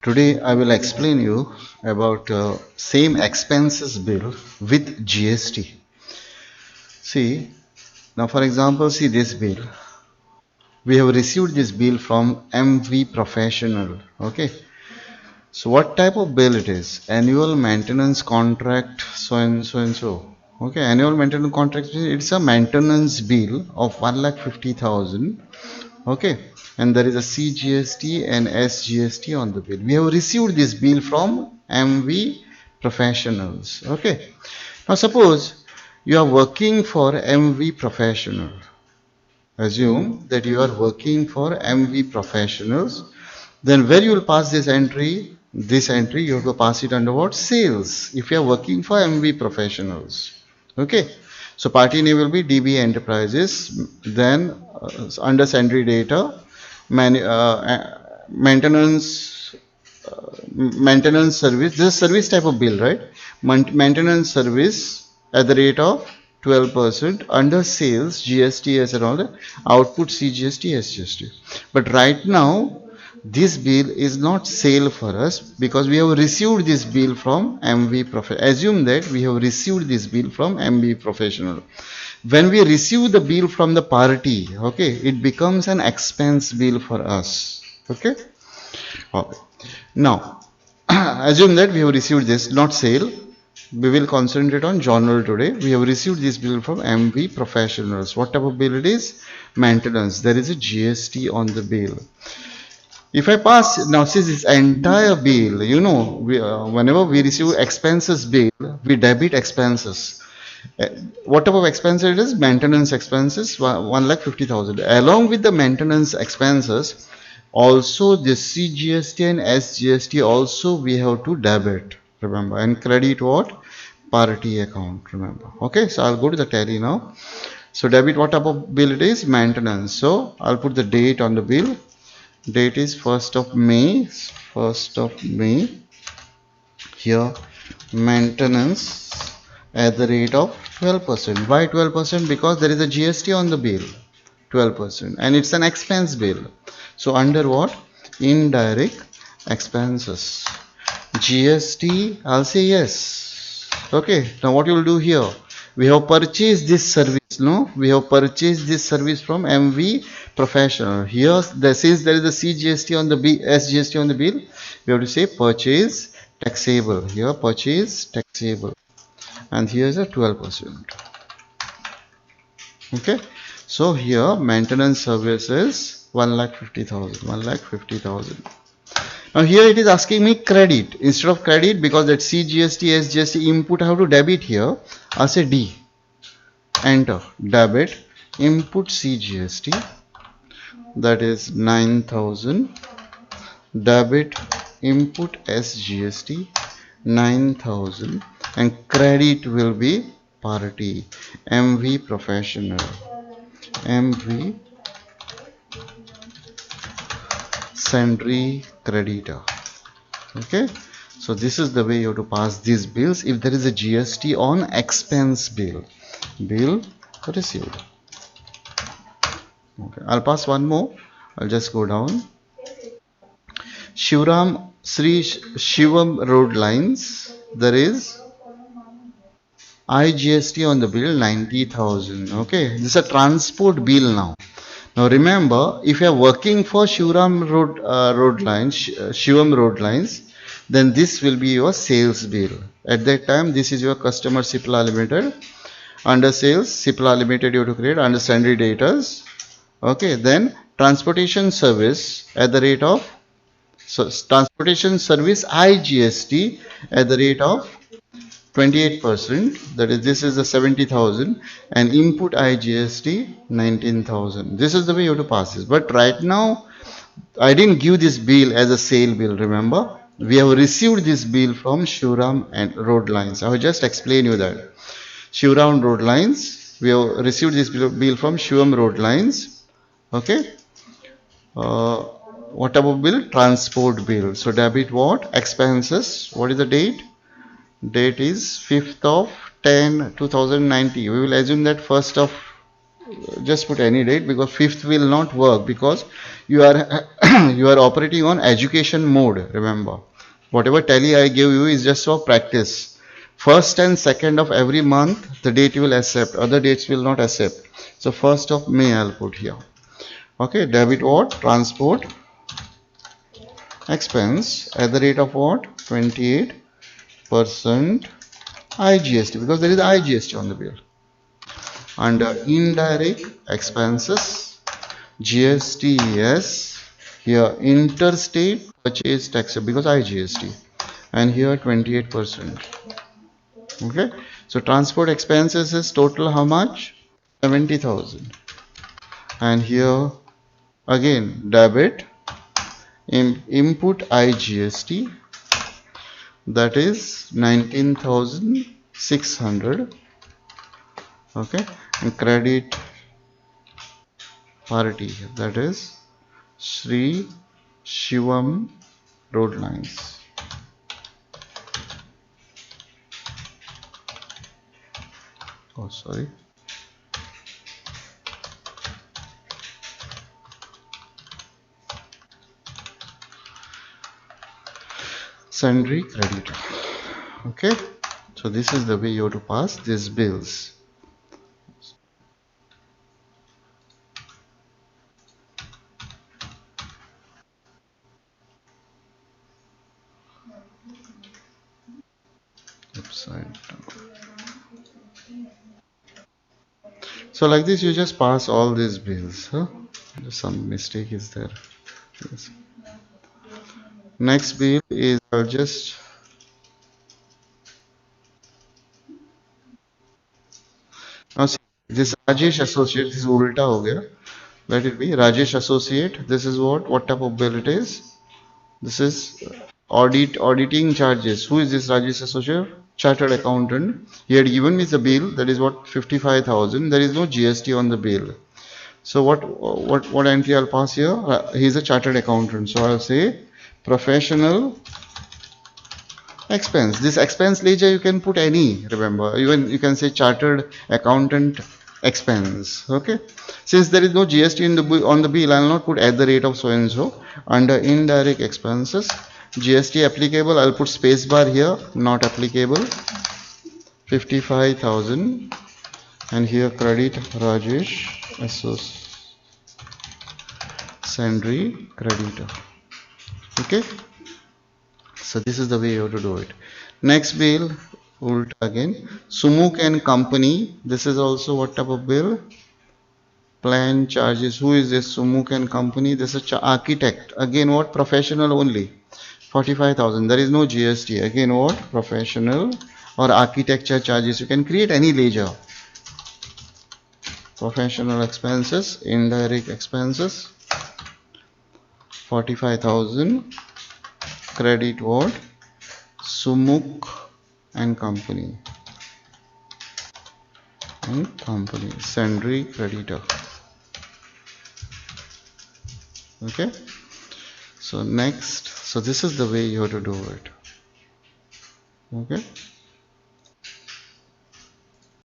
Today I will explain you about same expenses bill with GST. See, now for example, see this bill. We have received this bill from MV Professional. Okay. So what type of bill it is? Annual maintenance contract so and so and so. Okay, annual maintenance contract. It's a maintenance bill of 1,50,000. Okay, and there is a CGST and SGST on the bill. We have received this bill from MV Professionals. Okay, now suppose you are working for MV Professional. Assume that you are working for MV Professionals. Then where you will pass this entry? This entry you have to pass it under what? Sales. If you are working for MV Professionals. Okay. So party name will be DB Enterprises. Then under sundry data, maintenance service. This is service type of bill, right? Maintenance service at the rate of 12% under sales GST and all that, output CGST SGST. But right now this bill is not sale for us because we have received this bill from MV Professional. Assume that we have received this bill from MV Professional. When we receive the bill from the party, okay, it becomes an expense bill for us. Okay. Okay. Now, assume that we have received this, not sale. We will concentrate on journal today. We have received this bill from MV Professionals. What type of bill it is? Maintenance. There is a GST on the bill. If I pass now, see this entire bill, whenever we receive expenses bill, we debit expenses. What type of expense it is? Maintenance expenses, 1,50,000. Along with the maintenance expenses, also the CGST and SGST also we have to debit. Remember, and credit what? Party account. Remember. Okay, so I'll go to the tally now. So debit, what type of bill it is? Maintenance. So I'll put the date on the bill. Date is 1st of May. 1st of May. Here, maintenance at the rate of 12%. Why 12%? Because there is a GST on the bill. 12%. And it's an expense bill. So under what? Indirect expenses. GST, I'll say yes. Okay. Now what you will do here? We have purchased this service. No, we have purchased this service from MV Professional. Here, since there is a CGST on the bill, SGST on the bill, we have to say purchase taxable. Here, purchase taxable, and here is a 12%. Okay, so here maintenance services 1,50,000. 1,50,000. Now here it is asking me credit instead of credit because that CGST, SGST input I have to debit here. I'll say D. Enter. Debit. Input CGST. That is 9,000. Debit. Input SGST. 9,000. And credit will be party. MV Professional. MV Sundry Creditor. Okay, so this is the way you have to pass these bills if there is a GST on expense bill. Bill received. Okay, I'll pass one more. I'll just go down. Shivram Sri Shivam Road Lines. There is IGST on the bill 90,000. Okay, this is a transport bill now. Now remember, if you are working for Shivam Road Lines, then this will be your sales bill. At that time, this is your customer Cipla Limited. Under sales, Cipla Limited you have to create under sundry datas. Okay, then transportation service at the rate of transportation service IGST at the rate of 28%, that is, this is the 70,000, and input IGST 19,000. This is the way you have to pass this. But right now, I didn't give this bill as a sale bill. Remember, we have received this bill from Shivram and Road Lines. I will just explain you that. Shivram Road Lines, we have received this bill from Shivram Road Lines. Okay. What about bill? Transport bill. So debit what? Expenses. What is the date? Date is 5th of 10 2090. We will assume that 1st of just put any date, because 5th will not work, because you are you are operating on education mode. Remember, whatever tally I give you is just for practice. 1st and 2nd of every month the date you will accept, other dates will not accept. So 1st of May I'll put here. Okay, debit what? Transport expense at the rate of what? 28% IGST, because there is IGST on the bill. Under indirect expenses, GSTS, here interstate purchase tax, because IGST, and here 28%. Okay, so transport expenses is total how much? 70,000. And here again debit input IGST, that is 19,600. Okay, and credit party, that is Sri Shivam road lines. Oh, sorry. Sundry creditor. Okay, so this is the way you have to pass these bills. Upside down. So like this you just pass all these bills. Huh? Some mistake is there. Yes. Next bill is, I'll just now see, this Rajesh associate, this is ulta ho gaya. Let it be Rajesh associate. This is what type of bill it is? This is auditing charges. Who is this Rajesh associate? Chartered accountant. He had given me the bill, that is what, 55,000. There is no GST on the bill. So what entry I'll pass here? He is a chartered accountant. So I'll say professional expense. This expense ledger you can put any, remember, even you can say chartered accountant expense. Okay, since there is no GST in the on the bill, I will not put at the rate of so and so. Under indirect expenses, GST applicable, I'll put space bar here, not applicable, 55,000. And here credit Rajesh sundry creditor. Okay, so this is the way you have to do it. Next bill, ulta again, Sumuk and Company. This is also what type of bill? Plan charges. Who is this? Sumuk and Company. This is architect. Again what? Professional only. 45,000. There is no GST. Again what? Professional or architecture charges. You can create any ledger. Professional expenses, indirect expenses, 45,000. Credit what? Sumuk and Company. Sundry creditor. Okay, so next, so this is the way you have to do it. Okay.